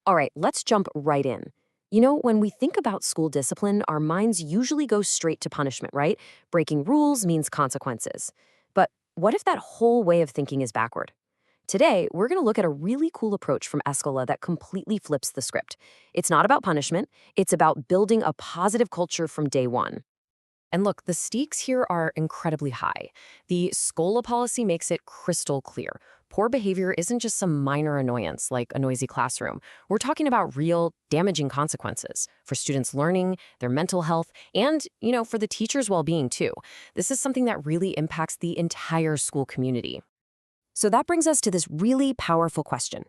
All right, let's jump right in. When we think about school discipline, our minds usually go straight to punishment, right? Breaking rules means consequences. But what if that whole way of thinking is backward? Today, we're going to look at a really cool approach from SKOLA that completely flips the script. It's not about punishment, it's about building a positive culture from day one. And look, the stakes here are incredibly high. The SKOLA policy makes it crystal clear. Poor behavior isn't just some minor annoyance like a noisy classroom. We're talking about real, damaging consequences for students' learning, their mental health, and, for the teachers' well-being too. This is something that really impacts the entire school community. So that brings us to this really powerful question.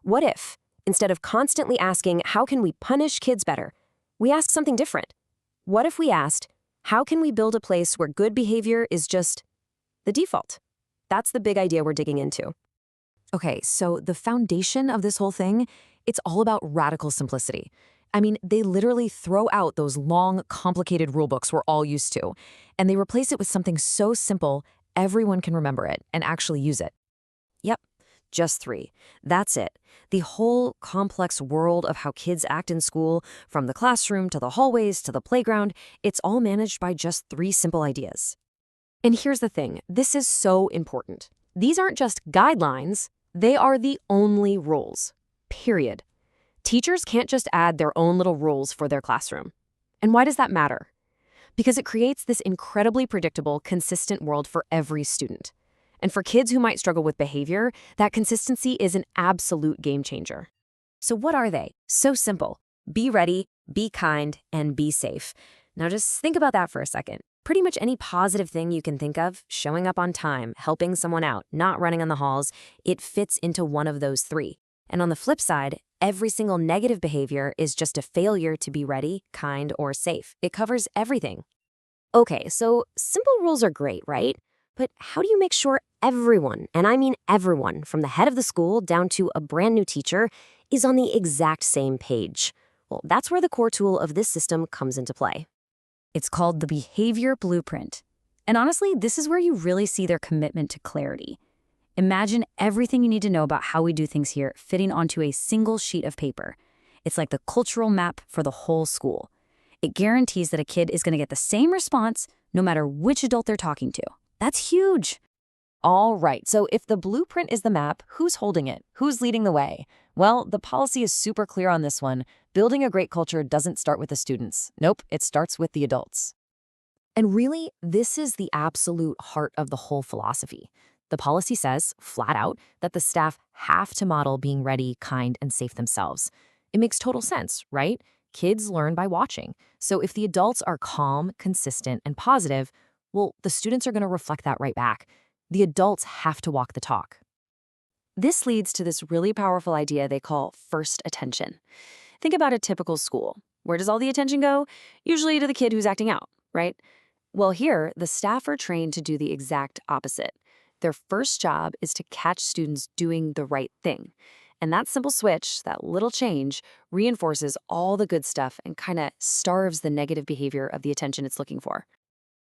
What if, instead of constantly asking, how can we punish kids better, we ask something different? What if we asked, how can we build a place where good behavior is just the default? That's the big idea we're digging into. Okay, so the foundation of this whole thing, it's all about radical simplicity. I mean, they literally throw out those long, complicated rule books we're all used to, and they replace it with something so simple everyone can remember it and actually use it. Yep, just 3. That's it. The whole complex world of how kids act in school, from the classroom to the hallways to the playground, it's all managed by just 3 simple ideas. And here's the thing, this is so important. These aren't just guidelines, they are the only rules. Period. Teachers can't just add their own little rules for their classroom. And why does that matter? Because it creates this incredibly predictable, consistent world for every student. And for kids who might struggle with behavior, that consistency is an absolute game changer. So what are they? So simple. Be ready, be kind, and be safe. Now just think about that for a second. Pretty much any positive thing you can think of, showing up on time, helping someone out, not running on the halls, it fits into one of those 3. And on the flip side, every single negative behavior is just a failure to be ready, kind, or safe. It covers everything. Okay, so simple rules are great, right? But how do you make sure everyone, and I mean everyone, from the head of the school down to a brand new teacher, is on the exact same page? Well, that's where the core tool of this system comes into play. It's called the Behavior Blueprint. And honestly, this is where you really see their commitment to clarity. Imagine everything you need to know about how we do things here fitting onto a single sheet of paper. It's like the cultural map for the whole school. It guarantees that a kid is going to get the same response no matter which adult they're talking to. That's huge. All right, so if the blueprint is the map, who's holding it? Who's leading the way? Well, the policy is super clear on this one. Building a great culture doesn't start with the students. Nope, it starts with the adults. And really, this is the absolute heart of the whole philosophy. The policy says, flat out, that the staff have to model being ready, kind, and safe themselves. It makes total sense, right? Kids learn by watching. So if the adults are calm, consistent, and positive, well, the students are going to reflect that right back. The adults have to walk the talk. This leads to this really powerful idea they call first attention. Think about a typical school. Where does all the attention go? Usually to the kid who's acting out, right? Well, here, the staff are trained to do the exact opposite. Their first job is to catch students doing the right thing. And that simple switch, that little change, reinforces all the good stuff and kind of starves the negative behavior of the attention it's looking for.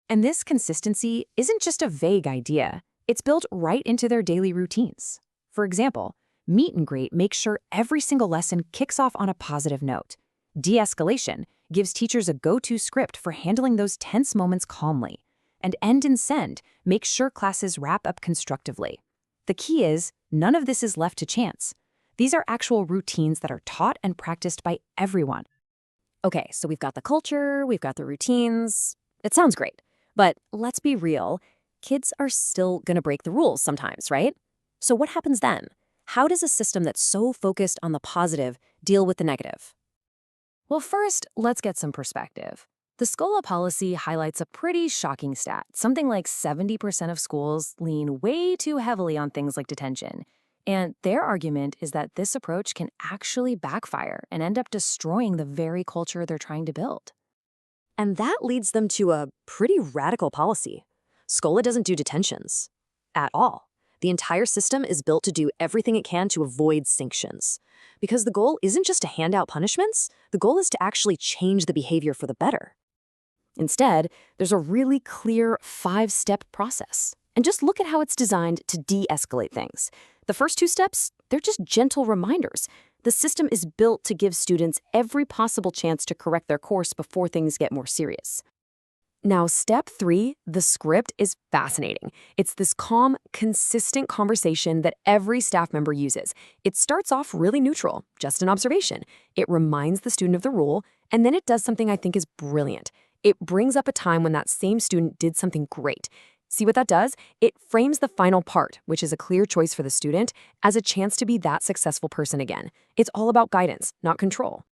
And this consistency isn't just a vague idea. It's built right into their daily routines. For example, Meet and Greet makes sure every single lesson kicks off on a positive note. De-escalation gives teachers a go-to script for handling those tense moments calmly. And End and Send makes sure classes wrap up constructively. The key is, none of this is left to chance. These are actual routines that are taught and practiced by everyone. Okay, so we've got the culture, we've got the routines. It sounds great. But let's be real, kids are still going to break the rules sometimes, right? So what happens then? How does a system that's so focused on the positive deal with the negative? Well, first, let's get some perspective. The SKOLA policy highlights a pretty shocking stat. Something like 70% of schools lean way too heavily on things like detention. And their argument is that this approach can actually backfire and end up destroying the very culture they're trying to build. And that leads them to a pretty radical policy. SKOLA doesn't do detentions at all. The entire system is built to do everything it can to avoid sanctions. Because the goal isn't just to hand out punishments, the goal is to actually change the behavior for the better. Instead, there's a really clear 5-step process. And just look at how it's designed to de-escalate things. The first 2 steps, they're just gentle reminders. The system is built to give students every possible chance to correct their course before things get more serious. Now, step 3, the script, is fascinating. It's this calm, consistent conversation that every staff member uses. It starts off really neutral, just an observation. It reminds the student of the rule, and then it does something I think is brilliant. It brings up a time when that same student did something great. See what that does? It frames the final part, which is a clear choice for the student, as a chance to be that successful person again. It's all about guidance, not control.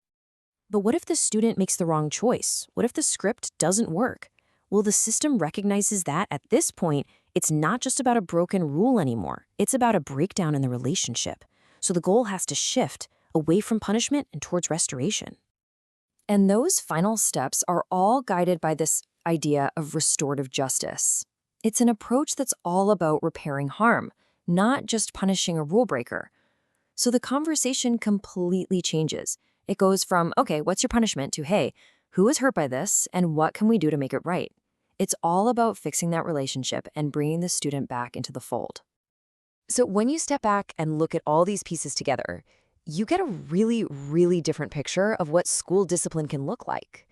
But what if the student makes the wrong choice? What if the script doesn't work? Well, the system recognizes that at this point, it's not just about a broken rule anymore. It's about a breakdown in the relationship. So the goal has to shift away from punishment and towards restoration. And those final steps are all guided by this idea of restorative justice. It's an approach that's all about repairing harm, not just punishing a rule breaker. So the conversation completely changes. It goes from, okay, what's your punishment, to, hey, who was hurt by this and what can we do to make it right? It's all about fixing that relationship and bringing the student back into the fold. So when you step back and look at all these pieces together, you get a really, really different picture of what school discipline can look like.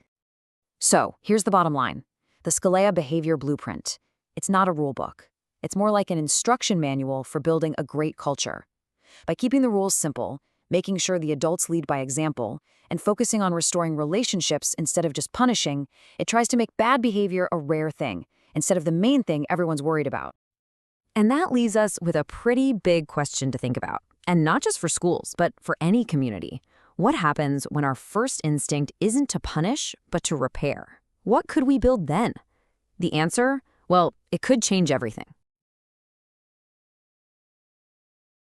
So here's the bottom line. The SKOLA Behavior Blueprint. It's not a rule book. It's more like an instruction manual for building a great culture. By keeping the rules simple, making sure the adults lead by example, and focusing on restoring relationships instead of just punishing, it tries to make bad behavior a rare thing, instead of the main thing everyone's worried about. And that leaves us with a pretty big question to think about. And not just for schools, but for any community. What happens when our first instinct isn't to punish, but to repair? What could we build then? The answer? Well, it could change everything.